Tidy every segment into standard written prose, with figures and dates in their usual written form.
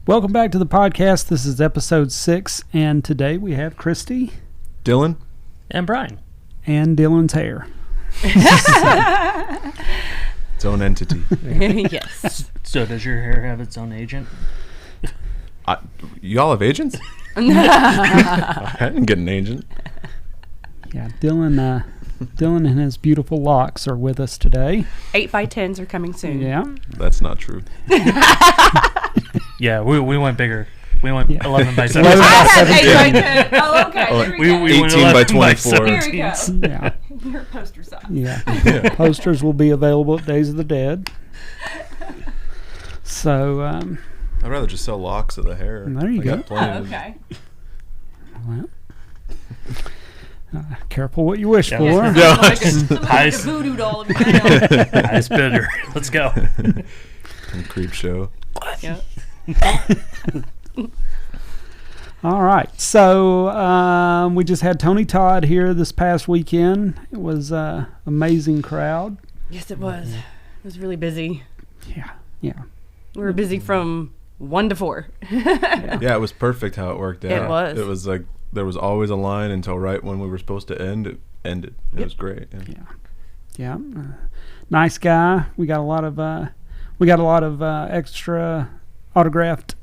Welcome back to the podcast. This is episode 6, and today we have Christy, Dylan, and Brian, and Dylan's hair. Its own entity. Yes. So does your hair have its own agent? Y'all have agents? I didn't get an agent. Yeah, Dylan and his beautiful locks are with us today. 8x10s are coming soon. Yeah. That's not true. Yeah, we went bigger. We went 11 by 7. 11 by I have 17. 8x10. Oh, okay. Oh, Here we go. we went 18 by 11 by 24. Here we go. 17. Yeah. Your poster size. Yeah. Posters will be available at Days of the Dead. So, I'd rather just sell locks of the hair. There you I go. got plenty Oh, of- okay. well, careful what you wish Yeah. for. Somebody High- could voodoo doll of you now. Highest bidder. Let's go. And creep show. Yeah. All right. So, we just had Tony Todd here this past weekend. It was an amazing crowd. Yes, it was. It was really busy. Yeah. We were busy from 1 to 4. Yeah, it was perfect how it worked out. It was. It was like there was always a line until right when we were supposed to end. It ended. It was great. Yeah. Yeah. Nice guy. We got a lot of extra autographed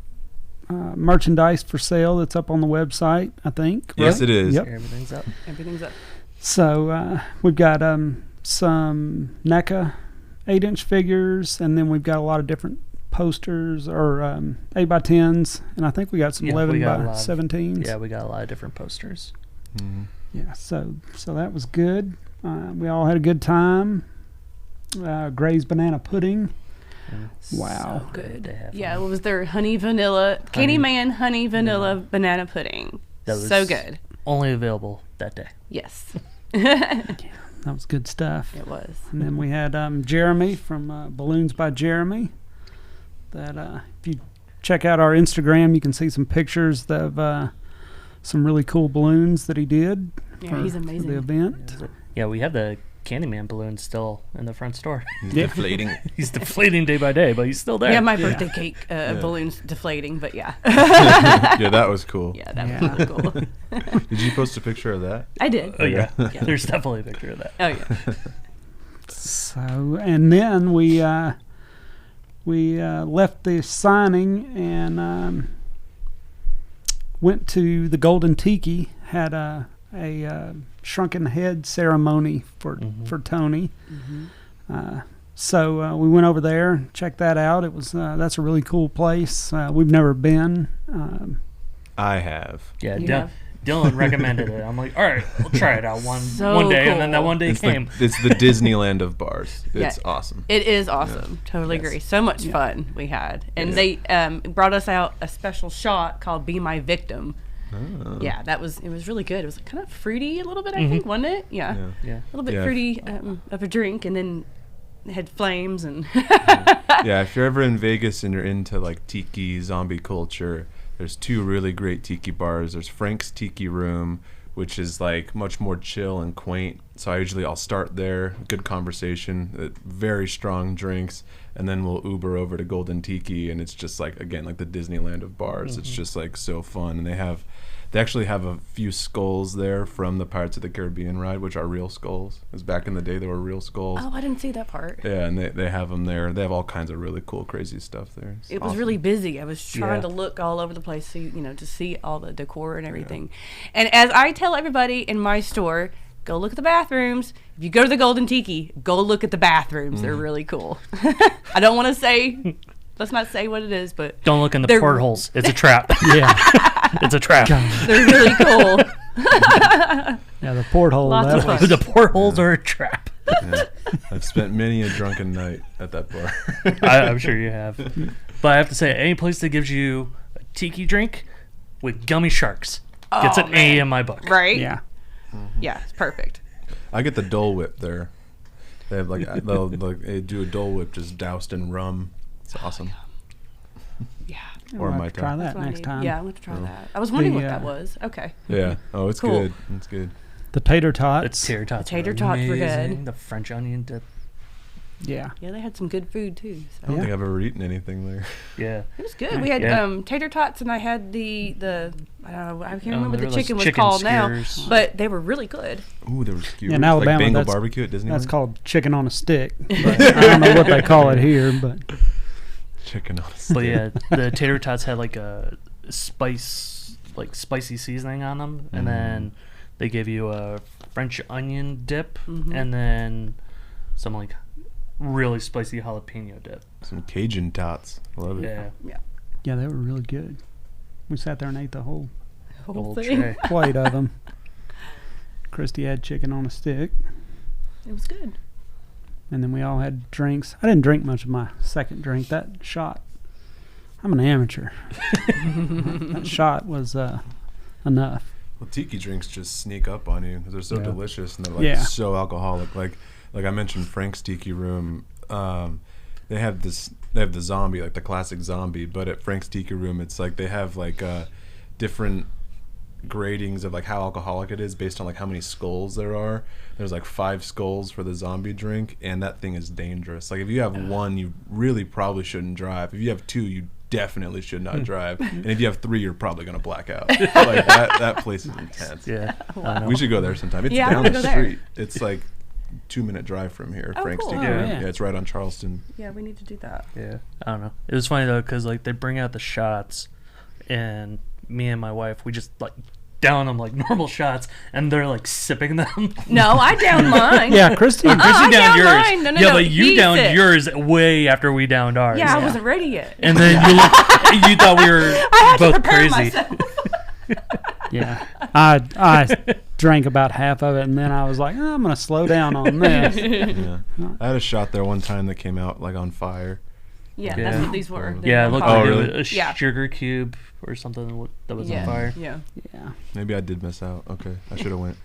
merchandise for sale that's up on the website, I think. Yes, right? it is. Yep. Everything's up. Everything's up. So we've got some NECA 8-inch figures, and then we've got a lot of different posters or 8x10s, and I think we got some 11 by 17s. Yeah, we got a lot of different posters. Mm-hmm. Yeah, so that was good. We all had a good time. Gray's banana pudding. Wow. So good. They have Yeah, one. it was their honey vanilla, Candyman honey vanilla banana pudding. That was So good. Only available that day. Yes. That was good stuff. It was. And then we had Jeremy from Balloons by Jeremy. That if you check out our Instagram, you can see some pictures of some really cool balloons that he did. Yeah, he's for amazing. the event. Yeah, we have the Candyman balloon still in the front store. He's deflating. He's deflating day by day, but he's still there. Yeah, my birthday cake balloon's deflating, but yeah. Yeah, that was cool. Yeah, that was really cool. Did you post a picture of that? I did. Oh, yeah. Yeah. There's definitely a picture of that. Oh, yeah. So, and then we left the signing and went to the Golden Tiki. Had a shrunken head ceremony for Tony. Mm-hmm. So we went over there, checked that out. It was that's a really cool place. We've never been. I have. Yeah, You have? Dylan recommended it. I'm like, all right, we'll try it out one So day, and then that cool. one day It's came. the Disneyland of bars. Yeah. It's awesome. It is awesome. Totally Yes. agree. So much Yeah. fun we had. And Yeah. they brought us out a special shot called Be My Victim. Oh. Yeah, it was really good. It was kind of fruity a little bit, I think, wasn't it? Yeah. Yeah. Yeah. A little bit Yeah. fruity of a drink, and then it had flames and Yeah, if you're ever in Vegas and you're into like tiki zombie culture, there's 2 really great tiki bars. There's Frank's Tiki Room, which is like much more chill and quaint. So I'll start there, good conversation, very strong drinks, and then we'll Uber over to Golden Tiki, and it's just like, again, like the Disneyland of bars. It's just like so fun, and they actually have a few skulls there from the Pirates of the Caribbean ride, which are real skulls. Because back in the day, they were real skulls. oh, I didn't see that part. Yeah, and they have them there. They have all kinds of really cool, crazy stuff there. It's It was awesome. really busy. I was trying to look all over the place, so to see all the decor and everything. And as I tell everybody in my store, go look at the bathrooms. If you go to the Golden Tiki, go look at the bathrooms. They're really cool. I don't want to say, let's not say what it is, but Don't look in the They're- portholes. It's a trap. Yeah, It's a trap. they're really cool. yeah, the porthole. Lots That of was, fun. The portholes are a trap. Yeah. I've spent many a drunken night at that bar. I'm sure you have. But I have to say, any place that gives you a tiki drink with gummy sharks gets an A in my book. Right? yeah. Yeah, it's perfect. I get the Dole Whip there. They have they do a Dole Whip just doused in rum. It's awesome. Yeah. Or We'll my have to try time. that That's what I next need. time. Yeah, I'm going to try that. I was wondering The, what that was. Okay. Yeah. Oh, it's Cool. good. It's good. The tater The tots. tater tots. tater were tots were good. amazing. The French onion dip. Yeah. Yeah, they had some good food too. I So. don't think I've ever eaten anything there. Yeah. It was good. We had tater tots, and I had the I don't know, I can't remember what the chicken was chicken called skewers. now, but they were really good. Ooh, there was skewers. In Alabama, like Bengal that's- barbecue at Disneyland. That's called chicken on a stick. But I don't know what they call it here, but chicken on a stick. But yeah, the tater tots had like a spicy seasoning on them, and then they gave you a French onion dip, and then some like really spicy jalapeno dip. Some Cajun tots. Love it. Yeah. yeah, they were really good. We sat there and ate the whole Whole Old thing. tray. plate of them. Christy had chicken on a stick, It was good. and then we all had drinks. I didn't drink much of my second drink. That shot, I'm an amateur. That shot was enough. Well, tiki drinks just sneak up on you because they're so Yeah. delicious and they're like Yeah. so alcoholic. Like I mentioned, Frank's Tiki Room. They have the zombie, like the classic zombie. But at Frank's Tiki Room, it's like they have like different gradings of like how alcoholic it is based on like how many skulls there are. There's like 5 skulls for the zombie drink, and that thing is dangerous. Like if you have 1, you really probably shouldn't drive. If you have 2, you definitely should not drive. And if you have 3, you're probably gonna black out. Like that place is intense. Yeah. I know. We should go there sometime. It's Yeah, I down wanna the go there. street. It's like 2-minute drive from here. Oh, Frank's cool. Tiki Oh, Room. yeah. Yeah, it's right on Charleston. Yeah, we need to do that. Yeah, I don't know. It was funny though, because like they bring out the shots, and me and my wife, we just like down them like normal shots, and they're like sipping them. No, I downed mine. Yeah, Christy. Chrissy I downed downed yours. mine. No, yeah, no, but you he downed sipped. yours way after we downed ours. Yeah, I wasn't ready yet. And then you thought we were I had to both prepare crazy. myself. Yeah, I drank about half of it, and then I was like, I'm gonna slow down on this. Yeah. I had a shot there one time that came out like on fire. Yeah, Yeah. that's what these were. They Yeah, were it looked hot. like really? a Yeah. sugar cube or something that was on fire. Yeah. Yeah, Maybe I did miss out. Okay, I should have went.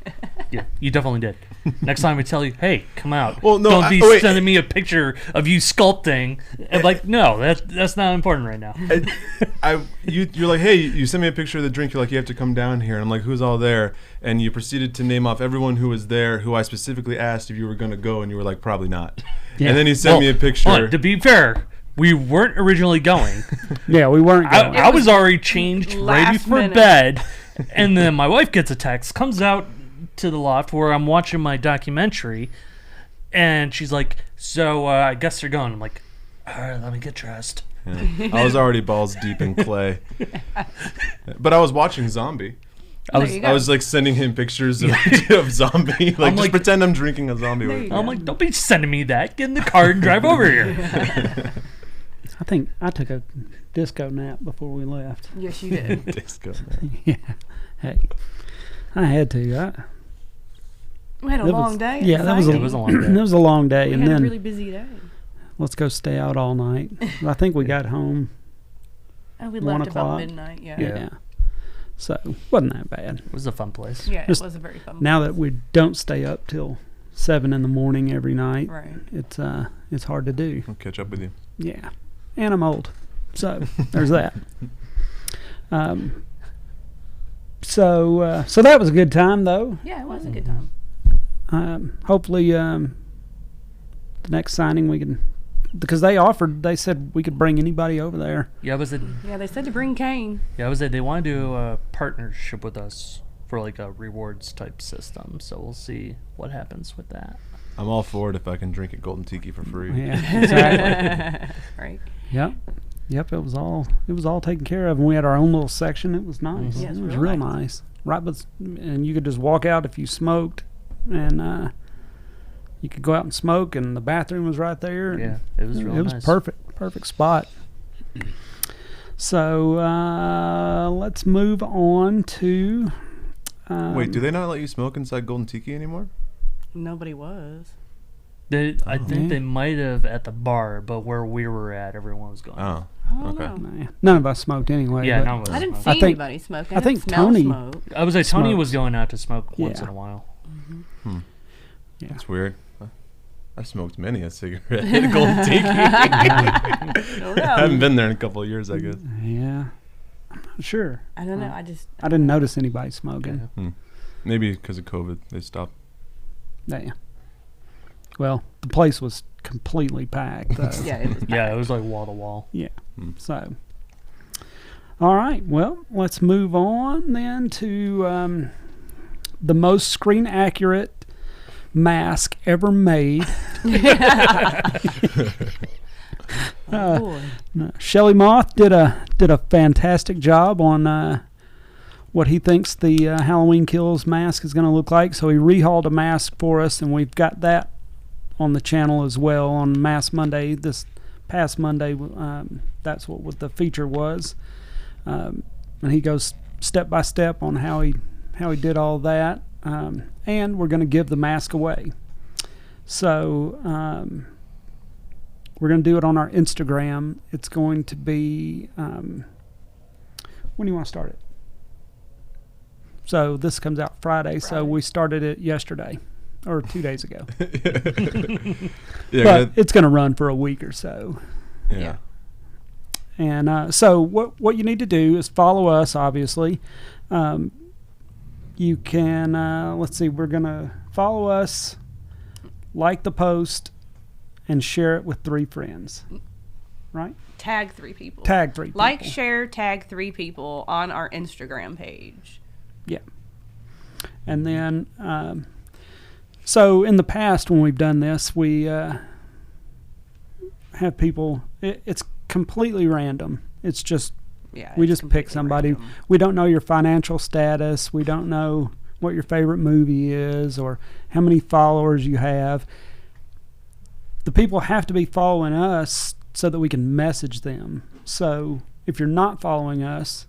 Yeah, you definitely did. Next time we tell you, hey, come out. Well, no, Don't be wait. sending me a picture of you sculpting. I'm like, no, that's not important right now. You're like, hey, you sent me a picture of the drink. You're like, you have to come down here. And I'm like, who's all there? And you proceeded to name off everyone who was there, who I specifically asked if you were going to go, and you were like, probably not. Yeah. And then he sent me a picture. hold on, to be fair, we weren't originally going. yeah, we weren't going. I was already changed, ready last for minute. bed, and then my wife gets a text, comes out to the loft where I'm watching my documentary, and she's like, so I guess they're going. I'm like, all right, let me get dressed. Yeah. I was already balls deep in clay. But I was watching Zombie. There you go. I was like sending him pictures of Zombie. Like, just like- pretend I'm drinking a Zombie There with you me. I'm like, don't be sending me that. Get in the car and drive over here. I think I took a disco nap before we left. Yes, you did. Disco. Yeah, hey, I had to. We had a That long was- day. yeah, that was a- It was a long It day. was a long day, We and had then a really busy day. let's go stay out all night. I think we got home. Oh, we 1 left about o'clock. midnight. Yeah. Yeah. So wasn't that bad. It was a fun place. Yeah, Just it was a very fun. Now that we don't stay up till 7 in the morning every night, Right. it's hard to do. I'll catch up with you. Yeah, and I'm old, so there's that. So that was a good time though. Yeah, it was a good time. Hopefully, the next signing we can, because they said we could bring anybody over there. Yeah, Yeah, they said to bring Kane. they want to do a partnership with us for like a rewards type system. So we'll see what happens with that. I'm all for it if I can drink at Golden Tiki for free. Yeah, exactly. Right. Yep. It was all taken care of, and we had our own little section. It was nice. Yeah, it it's was real real nice. nice. Right, and you could just walk out if you smoked, and you could go out and smoke, and the bathroom was right there. and Yeah, it was real It was nice. perfect spot. So let's move on to. Wait, do they not let you smoke inside Golden Tiki anymore? Nobody was. I think they might have at the bar, but where we were at, everyone was going. Oh, I don't okay. know. Nah, none of us smoked anyway. Yeah, but none of us I didn't smoked. see I think- anybody smoking. I think didn't smell Tony- smoke. I would say Tony smoked. was going out to smoke once Yeah. in a while. Yeah. That's weird. I smoked many a cigarette at Golden Tiki. I don't know. I haven't been there in a couple of years, I guess. Yeah. I'm not sure. I don't know. I didn't notice anybody smoking. Maybe because of COVID, they stopped. Yeah. Well, the place was completely packed. Though. Yeah, it was. Yeah, it was like wall to wall. Yeah. So, all right. Well, let's move on then to the most screen accurate mask ever made. Shelly Moth did a fantastic job on what he thinks the Halloween Kills mask is going to look like. So he rehauled a mask for us, and we've got that on the channel as well on Mask Monday. This past Monday, that's what the feature was, and he goes step by step on how he did all that, and we're going to give the mask away. So we're going to do it on our Instagram. It's going to be when do you want to start it? So this comes out Friday. So we started it yesterday or 2 days ago. Yeah, but it's going to run for a week or so. Yeah. And so what you need to do is follow us, obviously. You can, let's see, we're going to follow us, like the post, and share it with 3 friends. Right? Tag 3 people. Tag 3 people. Like, share, tag 3 people on our Instagram page. Yeah. And then, so in the past when we've done this, we have people, it's completely random. It's just, we just pick somebody. Random. We don't know your financial status. We don't know what your favorite movie is or how many followers you have. The people have to be following us so that we can message them. So if you're not following us,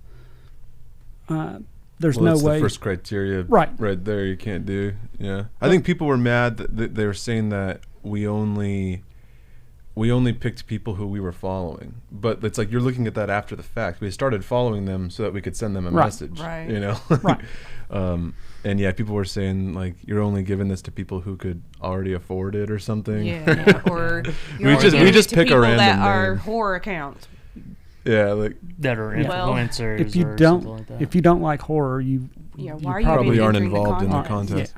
there's no way. The first criteria right there you can't do. Yeah. I think people were mad that they were saying that we only picked people who we were following. But it's like you're looking at that after the fact. We started following them so that we could send them a message. Right. You know? Right. And yeah, people were saying like you're only giving this to people who could already afford it or something. Yeah. Or we just pick a random that name. are horror accounts. Yeah, like that are influencers. If you or don't, like that. if you don't like horror, you probably aren't involved in the contest.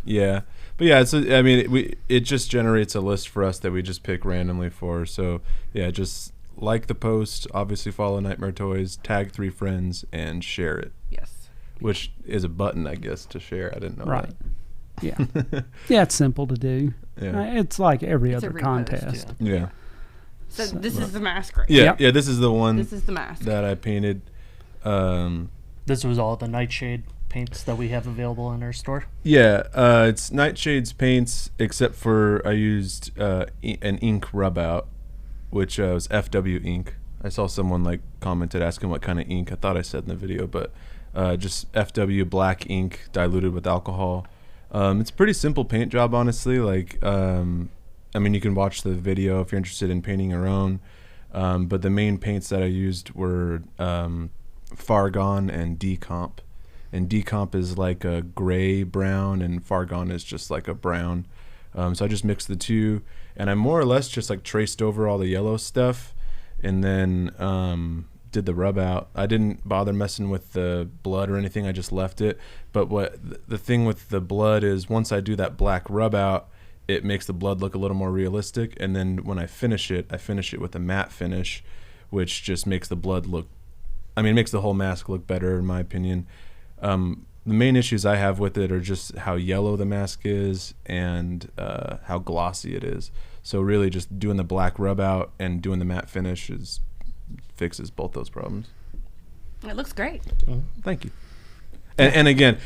Yeah. But yeah, it's it just generates a list for us that we just pick randomly for. So yeah, just like the post, obviously follow Nightmare Toys, tag 3 friends, and share it. Yes. Which is a button, I guess, to share. I didn't know that. Yeah. Yeah, it's simple to do. Yeah. It's like every other contest. Yeah. So this is the mask, right? Yeah, yeah. This is the one. This is the mask that I painted. This was all the Nightshade paints that we have available in our store. Yeah, it's Nightshade's paints, except for I used an ink rub out, which was FW ink. I saw someone like commented asking what kind of ink. I thought I said in the video, but just FW black ink diluted with alcohol. It's a pretty simple paint job, honestly. Like. You can watch the video if you're interested in painting your own. But the main paints that I used were Fargon and Decomp. And Decomp is like a gray brown, and Fargon is just like a brown. So I just mixed the two, and I more or less just like traced over all the yellow stuff, and then did the rub out. I didn't bother messing with the blood or anything. I just left it. But the thing with the blood is once I do that black rub out, it makes the blood look a little more realistic, and then when I finish it with a matte finish, which just makes the blood look, it makes the whole mask look better in my opinion. The main issues I have with it are just how yellow the mask is and how glossy it is. So really just doing the black rub out and doing the matte finish fixes both those problems. It looks great. Thank you. And again,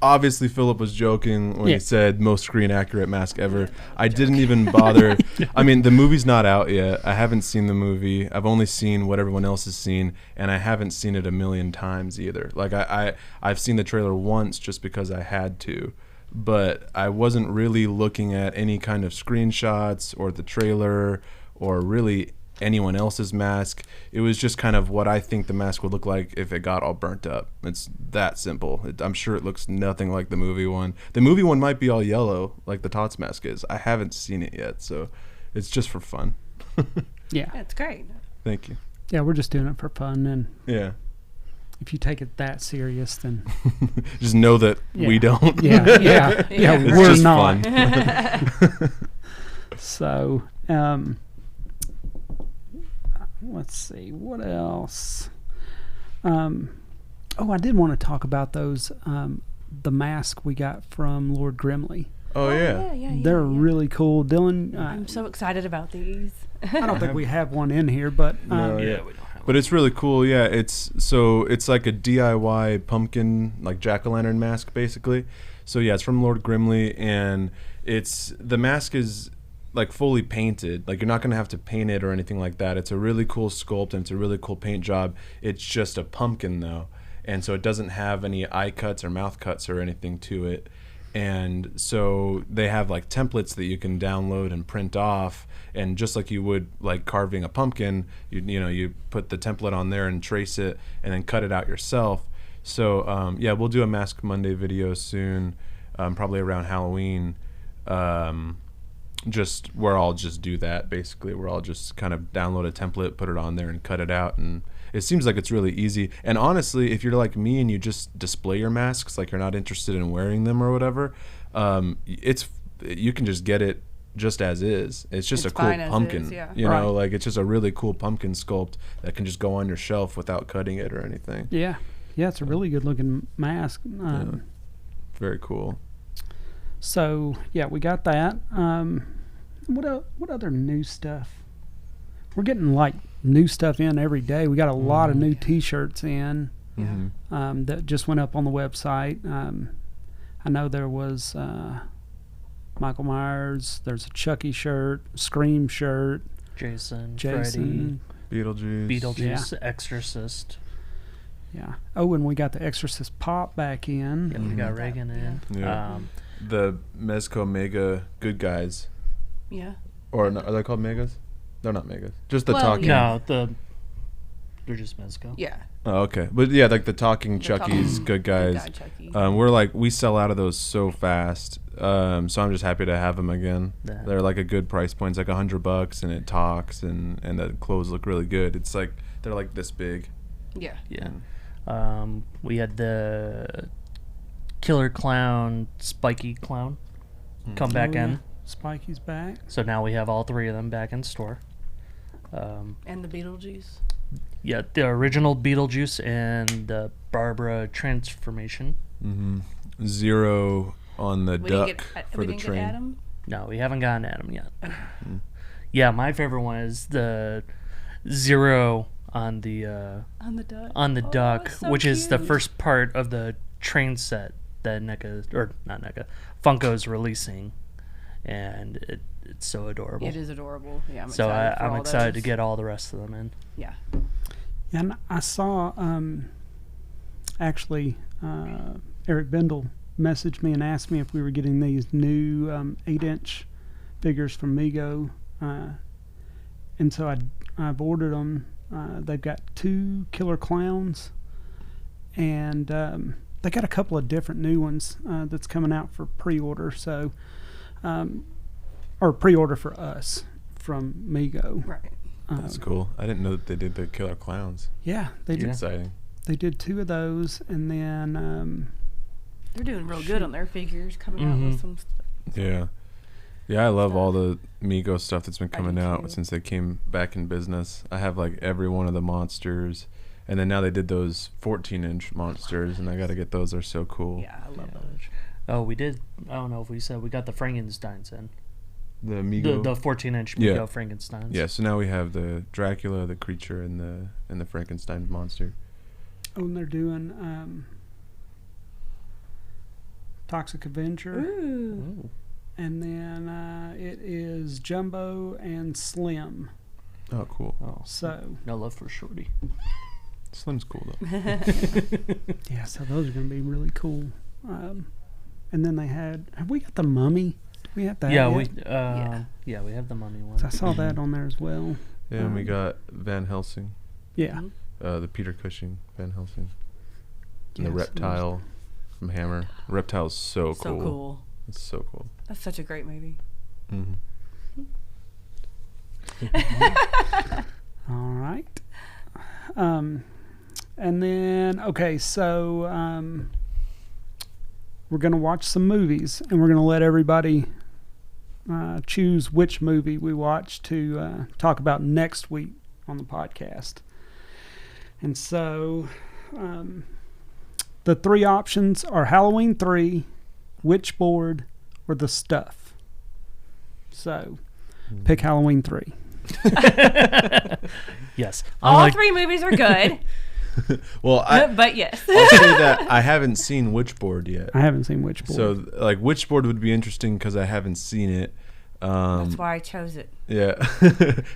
obviously Philip was joking when he said most screen accurate mask ever. I didn't even bother. The movie's not out yet. I haven't seen the movie. I've only seen what everyone else has seen, and I haven't seen it a million times either. Like I've seen the trailer once just because I had to, but I wasn't really looking at any kind of screenshots or the trailer or really anyone else's mask. It was just kind of what I think the mask would look like if it got all burnt up. It's that simple. I'm sure it looks nothing like the movie one. The movie one might be all yellow like the Tots mask is. I haven't seen it yet, so it's just for fun. Yeah, it's great. Thank you. Yeah, we're just doing it for fun, and yeah, if you take it that serious, then just know that we don't. Yeah, It's we're just not. fun. So, let's see, what else? I did want to talk about those, the mask we got from Lord Grimley. Oh, yeah. They're really cool. Dylan, I'm so excited about these. I don't think we have one in here, but No, we yeah. don't have But it's really cool. Yeah, it's like a DIY pumpkin, like jack-o'-lantern mask, basically. So yeah, it's from Lord Grimley, and the mask is like fully painted. Like, you're not gonna have to paint it or anything like that. It's a really cool sculpt, and it's a really cool paint job. It's just a pumpkin though, and so it doesn't have any eye cuts or mouth cuts or anything to it. And so they have like templates that you can download and print off, and just like you would like carving a pumpkin, you put the template on there and trace it and then cut it out yourself. So yeah, we'll do a Mask Monday video soon, probably around Halloween, just where I'll just do that basically, where I'll just kind of download a template, put it on there and cut it out. And it seems like it's really easy. And honestly, if you're like me and you just display your masks, like you're not interested in wearing them or whatever, you can just get it just as is. It's just a cool pumpkin. You know, like it's just a really cool pumpkin sculpt that can just go on your shelf without cutting it or anything. Yeah, it's a really good looking mask. Very cool. So yeah, we got that. What other new stuff? We're getting like new stuff in every day. We got a lot of new T-shirts in that just went up on the website. I know there was Michael Myers. There's a Chucky shirt, Scream shirt, Jason, Freddy, Beetlejuice, Exorcist. Yeah. Oh, and we got the Exorcist Pop back in. Yeah, we got Reagan in. Yeah. The Mezco Mega Good Guys. Yeah. Or no, are they called Megas? They're not Megas. Just the talking. No, they're just Mezco. Yeah. Oh, okay. But yeah, like the talking Chuckies, Good Guys. We sell out of those so fast. So I'm just happy to have them again. Yeah. They're like a good price point. It's like $100, and it talks, and the clothes look really good. It's like they're like this big. Yeah. Yeah. We had the Killer Clown, Spiky Clown come back in. Spiky's back. So now we have all three of them back in store. And the Beetlejuice. Yeah, the original Beetlejuice and the Barbara transformation. Mm-hmm. Zero on the duck for the train. Get Adam? No, we haven't gotten Adam yet. Yeah, my favorite one is the Zero on the duck, so which cute. is the first part of the train set that Funko's releasing, and it's so adorable. It is adorable. Yeah, I'm excited to get all the rest of them in. Yeah. And I saw actually Eric Bendel messaged me and asked me if we were getting these new 8-inch figures from Mego, and so I've ordered them. They've got 2 Killer Clowns, and they got a couple of different new ones that's coming out for pre-order. So, or pre-order for us from Mego. Right. That's cool. I didn't know that they did the Killer Clowns. Yeah, they did. Exciting. They did 2 of those, and then they're doing real good on their figures, coming out with some stuff. Yeah. Yeah, I love all the Mego stuff that's been coming out since they came back in business. I have like every one of the monsters, and then now they did those 14-inch monsters, and I got to get those. They're so cool. Yeah, I love those. Oh, we did. I don't know if we said we got the Frankensteins in. The Mego, the 14-inch Mego Frankensteins. Yeah, so now we have the Dracula, the creature, and the Frankenstein monster. Oh, and they're doing Toxic Avenger. Ooh. And then it is Jumbo and Slim. Oh, cool. Oh, so no love for Shorty. Slim's cool though. Yeah, so those are going to be really cool. And then they have we got the Mummy? Do we have that? Yeah, yet? we have the Mummy one. So I saw that on there as well. Yeah, and we got Van Helsing. Yeah. The Peter Cushing Van Helsing. And the Yes, Reptile from Hammer. Reptile's so cool. So cool. It's so cool. That's such a great movie. Mm-hmm. All right. And then, okay, so we're going to watch some movies, and we're going to let everybody choose which movie we watch to talk about next week on the podcast. And so the three options are Halloween 3, Witchboard, or The Stuff. So pick Halloween 3. Yes. All three movies are good. Well, but yes. I'll say that I haven't seen Witchboard yet. I haven't seen Witchboard. So, like, Witchboard would be interesting because I haven't seen it. That's why I chose it. Yeah.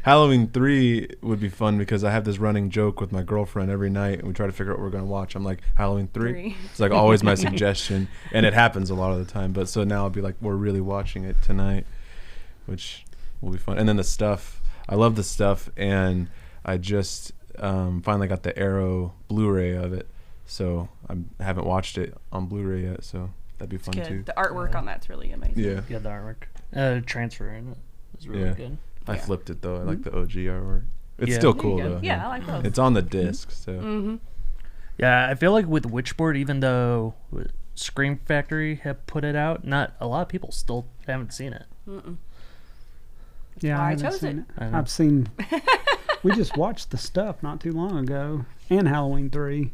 Halloween 3 would be fun because I have this running joke with my girlfriend every night, and we try to figure out what we're going to watch. I'm like, Halloween 3? It's like always my suggestion, and it happens a lot of the time. But so now I'll be like, we're really watching it tonight, which will be fun. And then The Stuff. I love The Stuff, and I just finally got the Arrow Blu-ray of it, so I haven't watched it on Blu-ray yet, so that'd be fun too. The artwork on that's really amazing. Yeah, the artwork. Transfer in it is really good. I flipped it though. I like the OG artwork. It's still cool though. Yeah, I like both. It's on the disc, so. Yeah, I feel like with Witchboard, even though Scream Factory have put it out, not a lot of people still haven't seen it. Yeah, I haven't seen it. I've seen. We just watched The Stuff not too long ago, and Halloween 3.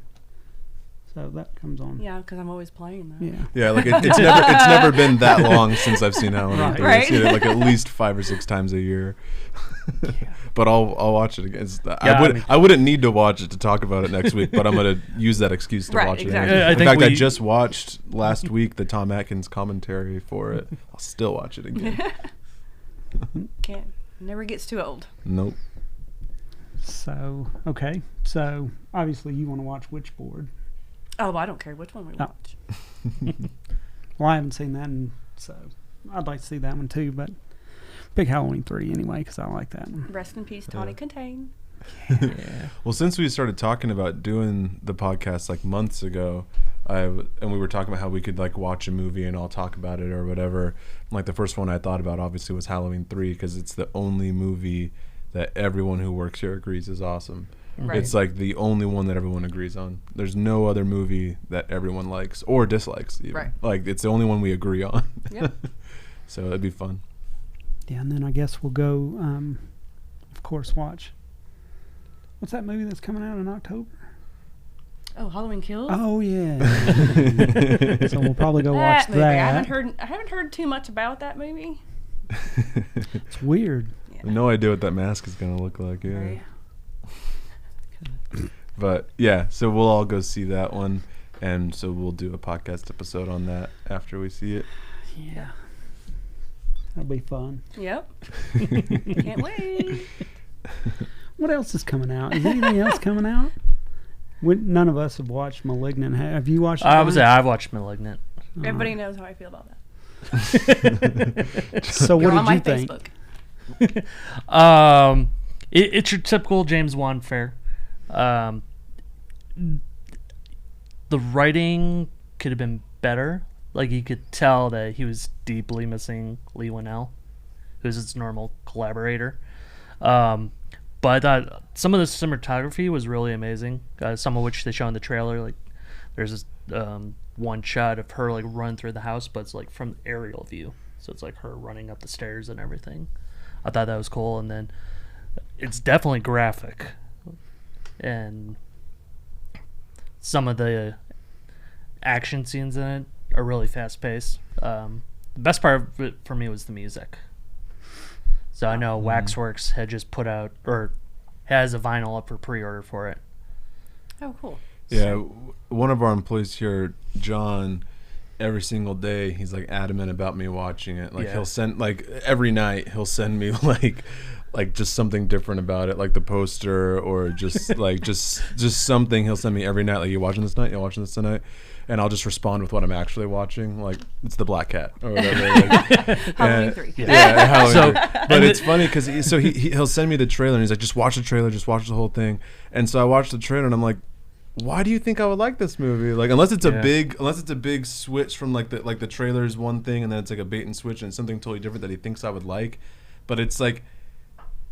So that comes on. Yeah, because I'm always playing that. Yeah, like it's never been that long since I've seen Halloween 3. Right. I've seen it like at least 5 or 6 times a year. But I'll watch it again. I wouldn't need to watch it to talk about it next week, but I'm gonna use that excuse to watch it. Yeah, In fact, I just watched last week the Tom Atkins commentary for it. I'll still watch it again. Never gets too old. Nope. So, okay. So, obviously you want to watch Witchboard. Oh, I don't care which one we watch. Well, I haven't seen that, so I'd like to see that one too, but pick Halloween 3 anyway, because I like that one. Rest in peace, Tawny Contain. Yeah. Well, since we started talking about doing the podcast like months ago, and we were talking about how we could like watch a movie and all talk about it or whatever. Like the first one I thought about obviously was Halloween 3 because it's the only movie that everyone who works here agrees is awesome. Right. It's like the only one that everyone agrees on. There's no other movie that everyone likes or dislikes even. Right. Like it's the only one we agree on. Yep. So it'd be fun. Yeah, and then I guess we'll go, of course, watch. What's that movie that's coming out in October? Oh, Halloween Kills? Oh, yeah. So we'll probably go watch movie. that. I haven't heard too much about that movie. It's weird. Yeah. No idea what that mask is going to look like. Yeah. Right. But yeah, so we'll all go see that one, and so we'll do a podcast episode on that after we see it. Yeah. That'll be fun. Yep. Can't wait. What else is coming out? Is anything else coming out? None of us have watched Malignant. Have you watched it? I've watched Malignant. Everybody knows how I feel about that. So what You're did on my you think? Facebook. It's your typical James Wan fare. The writing could have been better. Like you could tell that he was deeply missing Lee Winnell, who's his normal collaborator. But I thought some of the cinematography was really amazing. Some of which they show in the trailer. Like there's this one shot of her like run through the house, but it's like from the aerial view, so it's like her running up the stairs and everything. I thought that was cool, and then it's definitely graphic, and some of the action scenes in it are really fast paced. The best part of it for me was the music. So I know Waxworks had just put out, or has a vinyl up for pre-order for it. Oh, cool. Yeah, one of our employees here, John, every single day he's like adamant about me watching it. Like he'll send, like every night he'll send me like just something different about it, like the poster or just like just something he'll send me every night. Like, you watching this tonight? You watching this tonight? And I'll just respond with what I'm actually watching, like it's the Black Cat or whatever. Halloween 3. Yeah, Halloween 3. But it's funny because he'll send me the trailer and he's like, just watch the trailer, just watch the whole thing. And so I watched the trailer and I'm like, why do you think I would like this movie? Like unless it's a big switch from like the trailer's one thing and then it's like a bait and switch and it's something totally different that he thinks I would like. But it's like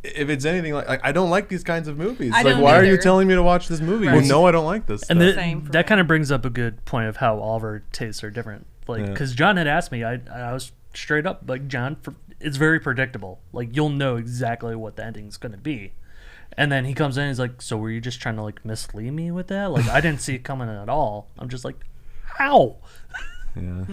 if it's anything like I don't like these kinds of movies. I Like, don't why are you either. telling me to watch this movie? Right. You know I don't like this And stuff. Same for that me. kind of brings up a good point of how all of our tastes are different. Like, Yeah. because John had asked me, I was straight up like, John, it's very predictable. Like, you'll know exactly what the ending's going to be. And then he comes in and he's like, so were you just trying to, like, mislead me with that? Like, I didn't see it coming at all. I'm just like, how? Yeah.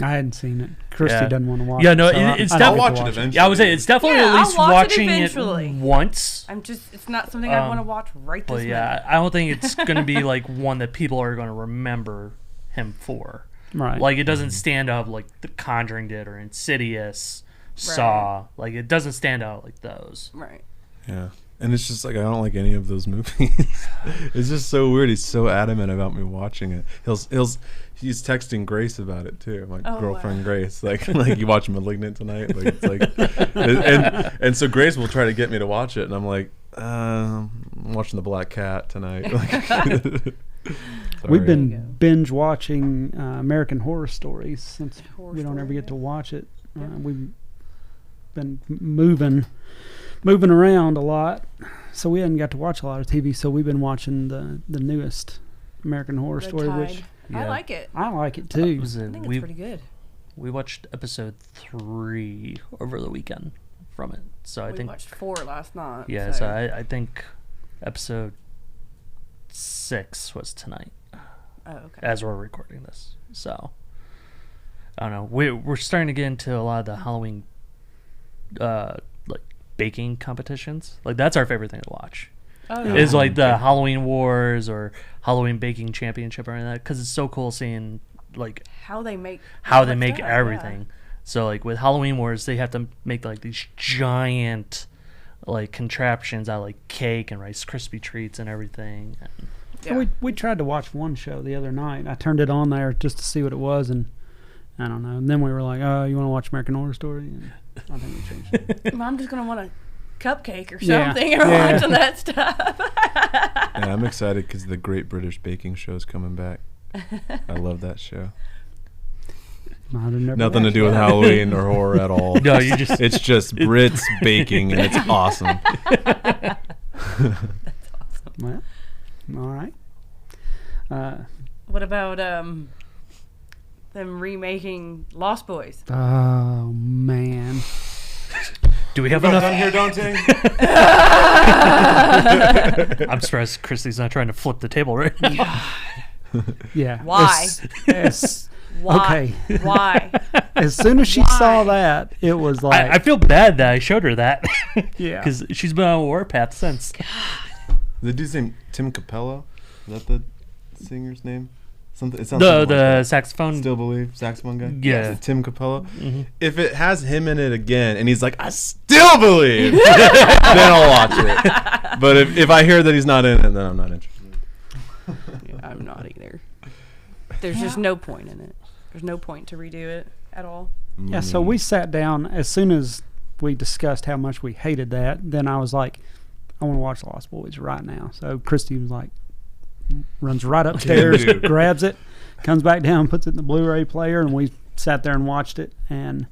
I hadn't seen it. Christy Yeah. doesn't want to watch Yeah, it. no, so it's I'd I'll like watch to it eventually. Yeah, I would say it's definitely Yeah, at least I'll watch it watching it eventually. once. It's not something I want to watch right this But yeah, minute. I don't think it's going to be like one that people are going to remember him for. Right. Like, it doesn't stand out like The Conjuring did or Insidious, Saw. Like, it doesn't stand out like those. Right. Yeah. And it's just like I don't like any of those movies. It's just so weird. He's so adamant about me watching it. He's texting Grace about it too. My girlfriend wow. Grace, like you watch Malignant tonight. Like it's like, and so Grace will try to get me to watch it, and I'm like, I'm watching The Black Cat tonight. Like, We've There you been go. binge watching American Horror Stories since Horror we don't Story, ever get yeah. to watch it. Yeah. We've been moving around a lot, so we hadn't got to watch a lot of TV. So we've been watching the newest American Horror Red Story, which Tide. Yeah. I like it. I like it too. Was I it- think it's we pretty good. we watched episode 3 over the weekend from it. So I We think watched 4 last night. yeah. So I think episode 6 was tonight Oh, okay. as we're recording this. So I don't know. We're starting to get into a lot of the Halloween like baking competitions. Like, that's our favorite thing to watch. Oh, Yeah. Is like the Halloween Wars or Halloween Baking Championship or anything like that, because it's so cool seeing like how they make everything. Yeah. So like with Halloween Wars, they have to make like these giant like contraptions out of like cake and Rice Krispie treats and everything. And Yeah. We tried to watch one show the other night. I turned it on there just to see what it was, and I don't know. And then we were like, "Oh, you want to watch American Horror Story?" And I think we changed it. Well, I'm just gonna want a cupcake or Yeah. something and Yeah. watching that stuff. yeah, I'm excited because the Great British Baking Show is coming back. I love that show. I've never Nothing to watched do with it. Halloween or horror at all. no, you just It's just Brits baking, and it's awesome. Well, all right. What about them remaking Lost Boys? Oh man. do we have enough? here, Dante? I'm surprised Christy's not trying to flip the table right now. Yeah. Why? Okay. Why? As soon as she saw that, it was like, I feel bad that I showed her that. Yeah. Because she's been on a warpath since. The dude's name Tim Capello. Is that the singer's name? Something. It sounds something like The that. saxophone. Still Believe saxophone guy. Yeah. Is it Tim Capello. Mm-hmm. If it has him in it again, and he's like, I still believe, then I'll watch it. But if I hear that he's not in it, then I'm not interested. Yeah, I'm not either. There's just no point in it. There's no point to redo it at all. yeah. So we sat down as soon as we discussed how much we hated that. Then I was like, I want to watch Lost Boys right now. So Christy was like, runs right upstairs, Dude. grabs it, comes back down, puts it in the Blu-ray player, and we sat there and watched it. And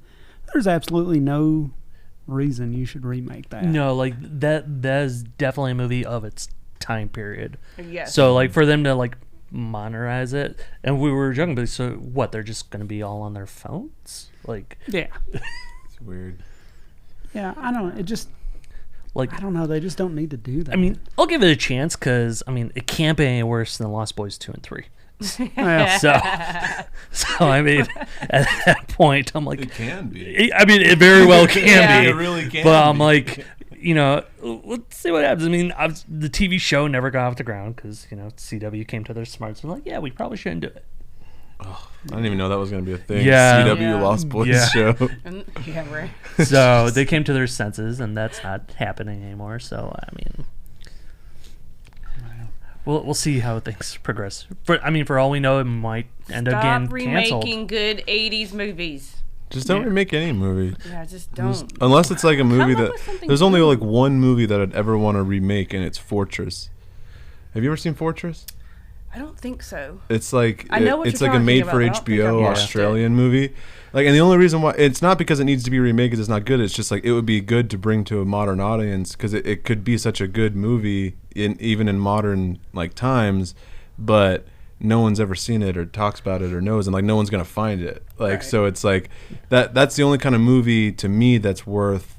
there's absolutely no reason you should remake that. No, like that is definitely a movie of its time period. Yes. So like for them to like monetize it, and we were joking, but so what? They're just gonna be all on their phones, like Yeah. It's weird. Yeah. I don't. It just. like. I don't know. They just don't need to do that. I mean, I'll give it a chance because I mean it can't be any worse than Lost Boys 2 and 3. Well, So I mean, at that point, I'm like, It can be. I mean, it very well can Yeah. be. It really can But I'm be. like, you know, let's see what happens. I mean, the TV show never got off the ground because, you know, CW came to their smarts and like, yeah, we probably shouldn't do it. I didn't even know that was going to be a thing. Yeah. CW Yeah. Lost Boys Yeah. show. Yeah, right. So they came to their senses, and that's not happening anymore. So I mean, we'll see how things progress. For all we know, it might end up Stop getting canceled. remaking good 80s movies. Just don't remake any movie. Yeah, just don't. Unless it's like a movie up that... with something There's only new. like one movie that I'd ever want to remake, and it's Fortress. Have you ever seen Fortress? I don't think so. It's like I know what it's you're like a talking made about, for but I don't think I've HBO watched Australian movie. Like, and the only reason why it's not because it needs to be remade because it's not good. It's just like it would be good to bring to a modern audience because it could be such a good movie even in modern like times, but no one's ever seen it or talks about it or knows, and like no one's gonna find it. Like so, it's like that's the only kind of movie to me that's worth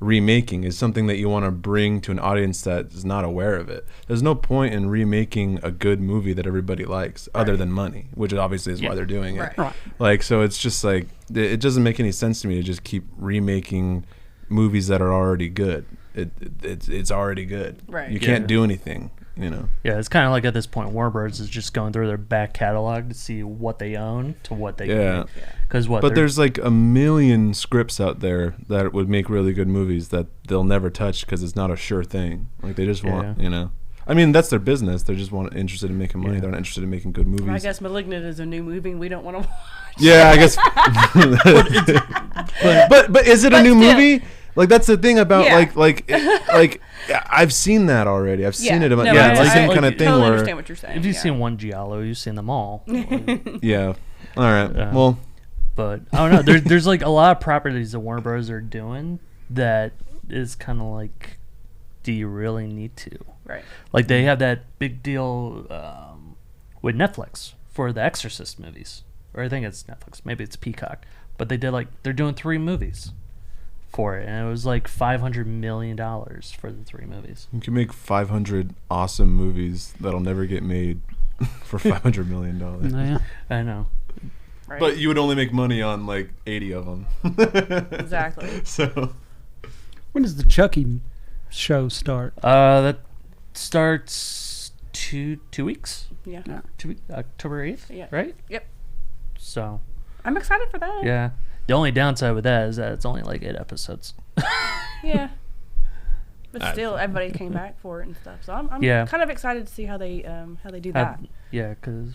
remaking, is something that you want to bring to an audience that is not aware of it. There's no point in remaking a good movie that everybody likes other than money, which obviously is why they're doing it. Right. Like, so it's just like it doesn't make any sense to me to just keep remaking movies that are already good. It's already good. Right. You can't do anything, you know. Yeah, it's kind of like at this point, Warner Bros. Is just going through their back catalog to see what they own to what they can make. Because But there's like a million scripts out there that would make really good movies that they'll never touch because it's not a sure thing. Like they just want, you know. I mean, that's their business. They're just interested in making money. They're not interested in making good movies. Well, I guess Malignant is a new movie we don't want to watch. Yeah, I guess. but is it a new movie? Like that's the thing about like I've seen that already. I've seen it about it's the same kind of thing totally where understand what you're saying. If you've seen one Giallo, you've seen them all. yeah. All right. Well, but I don't know. There's like a lot of properties that Warner Bros. Are doing that is kind of like, do you really need to? Right. Like they have that big deal with Netflix for the Exorcist movies, or I think it's Netflix. Maybe it's Peacock. But they're doing 3 movies for it, and it was like $500 million for the 3 movies. You can make 500 awesome movies that'll never get made for $500 million. Yeah. I know. Right. But you would only make money on like 80 of them. Exactly. So When does the Chucky show start? That starts two weeks. Yeah. 2 weeks, October 8th. Yeah. Right. Yep. So. I'm excited for that. Yeah. The only downside with that is that it's only like 8 episodes. Yeah. But still, everybody came back for it and stuff. So I'm kind of excited to see how they do that. Yeah, because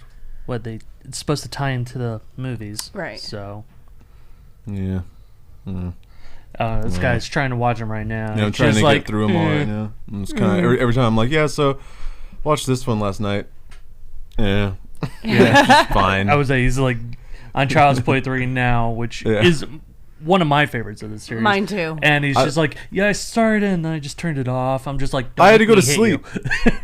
it's supposed to tie into the movies. Right. So. yeah. This guy's trying to watch them right now. Yeah, I'm trying to get through them all right now. I'm just kind of every time I'm like, yeah, so watched this one last night. Yeah. Yeah, fine. I was he's like on Child's Play 3 now, which is one of my favorites of the series. Mine too. And he's just like, yeah, I started and then I just turned it off. I'm just like, I had to go to sleep.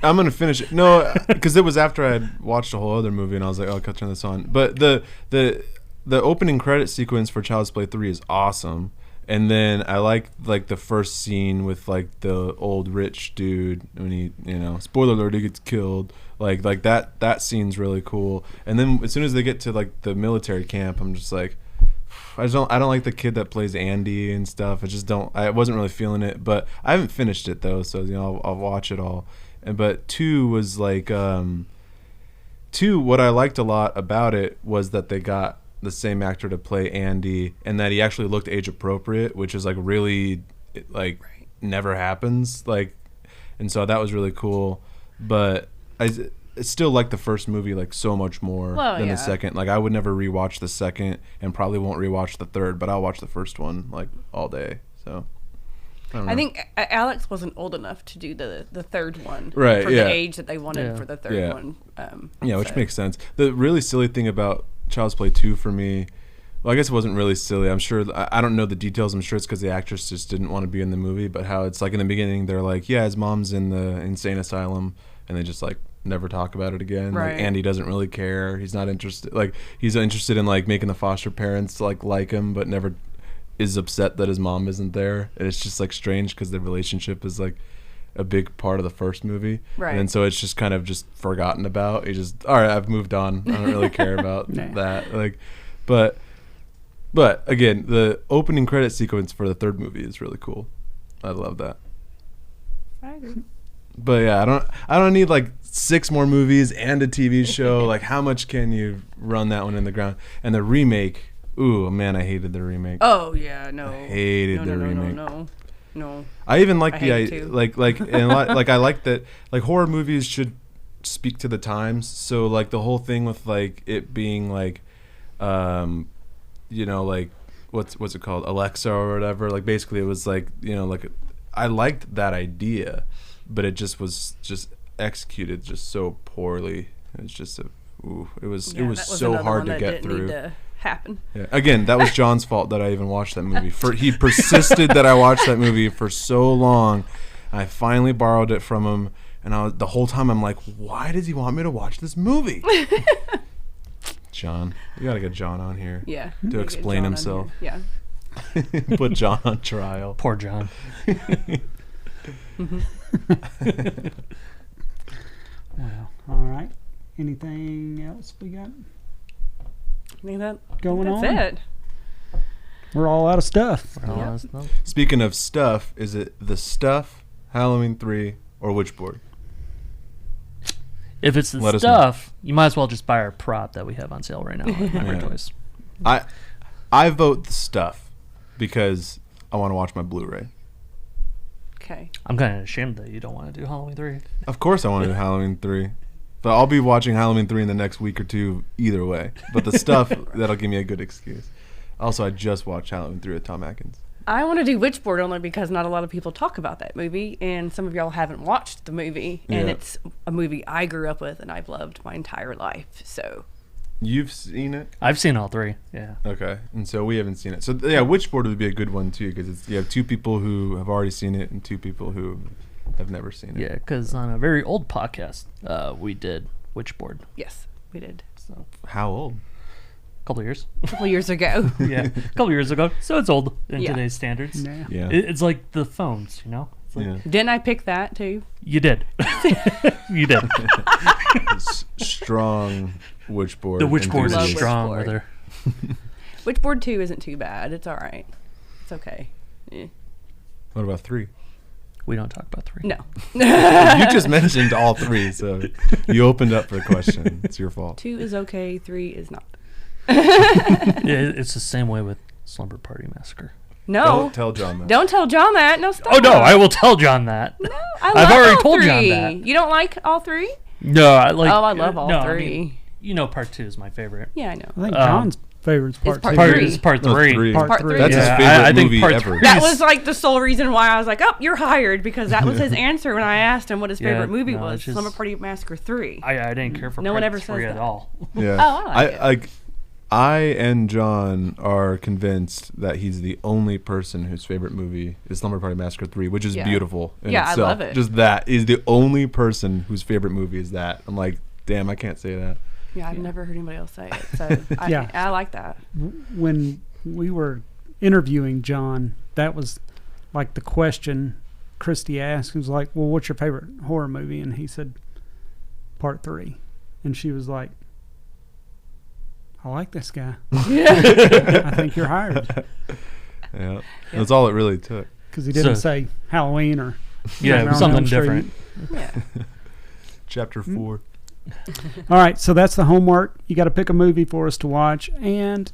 I'm gonna finish it. No, because it was after I had watched a whole other movie, and I was like, oh, I'll turn this on. But the opening credit sequence for Child's Play 3 is awesome. And then I like the first scene with like the old rich dude when he, you know, spoiler alert, he gets killed. Like that scene's really cool. And then as soon as they get to like the military camp, I'm just like, I don't like the kid that plays Andy and stuff. I wasn't really feeling it. But I haven't finished it though, so you know I'll watch it all. But 2 was like 2. What I liked a lot about it was that they got the same actor to play Andy, and that he actually looked age appropriate, which is like really like never happens. Like, and so that was really cool. But I still like the first movie like so much more than the second. Like I would never rewatch the second, and probably won't rewatch the third, but I'll watch the first one like all day. So I think Alex wasn't old enough to do the third one, right? For the age that they wanted for the third one. Which makes sense. The really silly thing about Child's Play 2 for me, well, I guess it wasn't really silly. I'm sure, I don't know the details. I'm sure it's because the actress just didn't want to be in the movie, but how it's like in the beginning, they're like, yeah, his mom's in the insane asylum, and they just like never talk about it again. Right. Like Andy doesn't really care. He's not interested. Like he's interested in like making the foster parents like him, but never is upset that his mom isn't there. And it's just like strange because their relationship is like a big part of the first movie, right? And so it's just kind of just forgotten about. You just, all right, I've moved on. I don't really care about that. Like, but again, the opening credit sequence for the third movie is really cool. I love that. I agree. But yeah, I don't need like 6 more movies and a TV show. Like, how much can you run that one in the ground? And the remake, ooh man, I hated the remake. Oh yeah, no. I hated the remake. No. I even like I like that like horror movies should speak to the times. So like the whole thing with like it being like, you know, like what's it called, Alexa or whatever. Like basically it was like, you know, like I liked that idea, but it just was executed just so poorly. It's just it was that so another hard one to that get didn't through. Need to happen. Yeah. Again, that was John's fault that I even watched that movie. He persisted that I watched that movie for so long. I finally borrowed it from him, and the whole time I'm like, why does he want me to watch this movie? John, you gotta get John on here. Yeah. To explain himself. Yeah. Put John on trial. Poor John. Well, all right. Anything else we got going on? That's it. We're all out of stuff. Speaking of stuff, is it The Stuff, Halloween 3, or Witchboard? If it's the stuff, you might as well just buy our prop that we have on sale right now at Nightmare Toys. I vote The Stuff because I want to watch my Blu-ray. Okay. I'm kind of ashamed that you don't want to do Halloween 3. Of course I want to do Halloween 3. But I'll be watching Halloween 3 in the next week or two either way. But The Stuff, that'll give me a good excuse. Also, I just watched Halloween 3 with Tom Atkins. I want to do Witchboard only because not a lot of people talk about that movie, and some of y'all haven't watched the movie, and it's a movie I grew up with and I've loved my entire life. So you've seen it? I've seen all 3. Yeah. Okay, and so we haven't seen it. So yeah, Witchboard would be a good one too because you have 2 people who have already seen it and 2 people who have never seen it. Yeah, because on a very old podcast, we did Witchboard. Yes, we did. So how old? A couple of years. A couple years ago. Yeah, a couple of years ago. So it's old in today's standards. Yeah. It's like the phones, you know? It's like, Didn't I pick that too? You did. You did. Strong Witchboard. The Witchboard is Love strong Witchboard. with her. Witchboard 2 isn't too bad. It's all right. It's okay. Yeah. What about 3? We don't talk about 3. No. You just mentioned all 3, so you opened up for a question. It's your fault. 2 is okay. 3 is not. It's the same way with Slumber Party Massacre. No. Don't tell John that. Don't tell John that. No, stop. Oh, no, I will tell John that. No, I've already told John that. You don't like all 3? No, I like. Oh, I love all 3. I mean, you know, part 2 is my favorite. Yeah, I know. I think John's favorite is part part 2. three. It's part No, 3. Part 3. That's his Yeah, favorite I think movie part ever. 3 That was like the sole reason why I was like, oh, you're hired, because that was his answer when I asked him what his favorite movie no, was. it's just- Slumber Party Massacre 3. I didn't care for No part one ever 3 says at that. all. Yeah. Oh, I like it. I and John are convinced that he's the only person whose favorite movie is Slumber Party Massacre 3, which is beautiful in Yeah, I itself. love it. Just that is the only person whose favorite movie is that. I'm like, damn, I can't say that. Yeah, I've never heard anybody else say it. So I like that. When we were interviewing John, that was like the question Christy asked. It was like, well, what's your favorite horror movie? And he said, part 3. And she was like, I like this guy. I think you're hired. Yeah. That's all it really took. Because he didn't say Halloween or Yeah, it was something different. Yeah. Chapter 4. All right, so that's the homework. You got to pick a movie for us to watch, and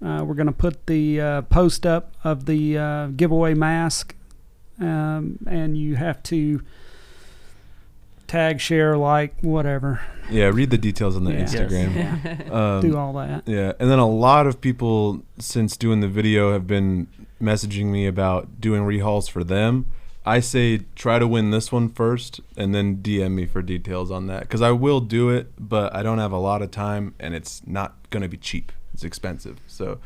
we're going to put the post up of the giveaway mask, and you have to tag, share, like, whatever. Yeah, read the details on the Yeah. Instagram. Yeah. Do all that. Yeah, and then a lot of people since doing the video have been messaging me about doing rehauls for them. I say try to win this one first and then DM me for details on that, because I will do it, but I don't have a lot of time and it's not going to be cheap. It's expensive. So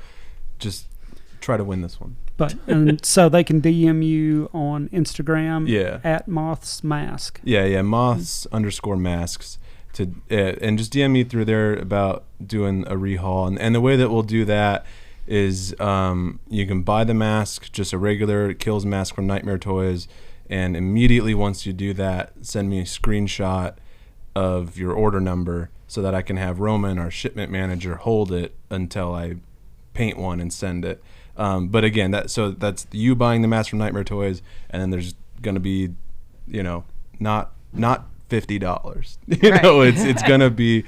just try to win this one. But and so they can DM you on Instagram at Moths Mask. Yeah, Moths_masks. And just DM me through there about doing a rehaul. And the way that we'll do that is you can buy the mask, just a regular Kills mask from Nightmare Toys, and immediately once you do that, send me a screenshot of your order number so that I can have Roman, our shipment manager, hold it until I paint one and send it. But again, that's you buying the mask from Nightmare Toys, and then there's gonna be, not $50. It's gonna be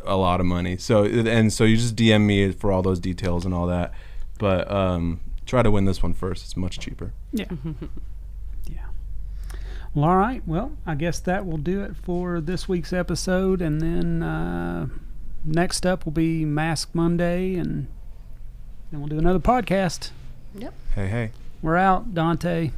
a lot of money. So you just DM me for all those details and all that. But try to win this one first. It's much cheaper. Yeah. Yeah. Well, all right. Well, I guess that will do it for this week's episode, and then next up will be Mask Monday, and then we'll do another podcast. Yep. Hey. We're out, Dante.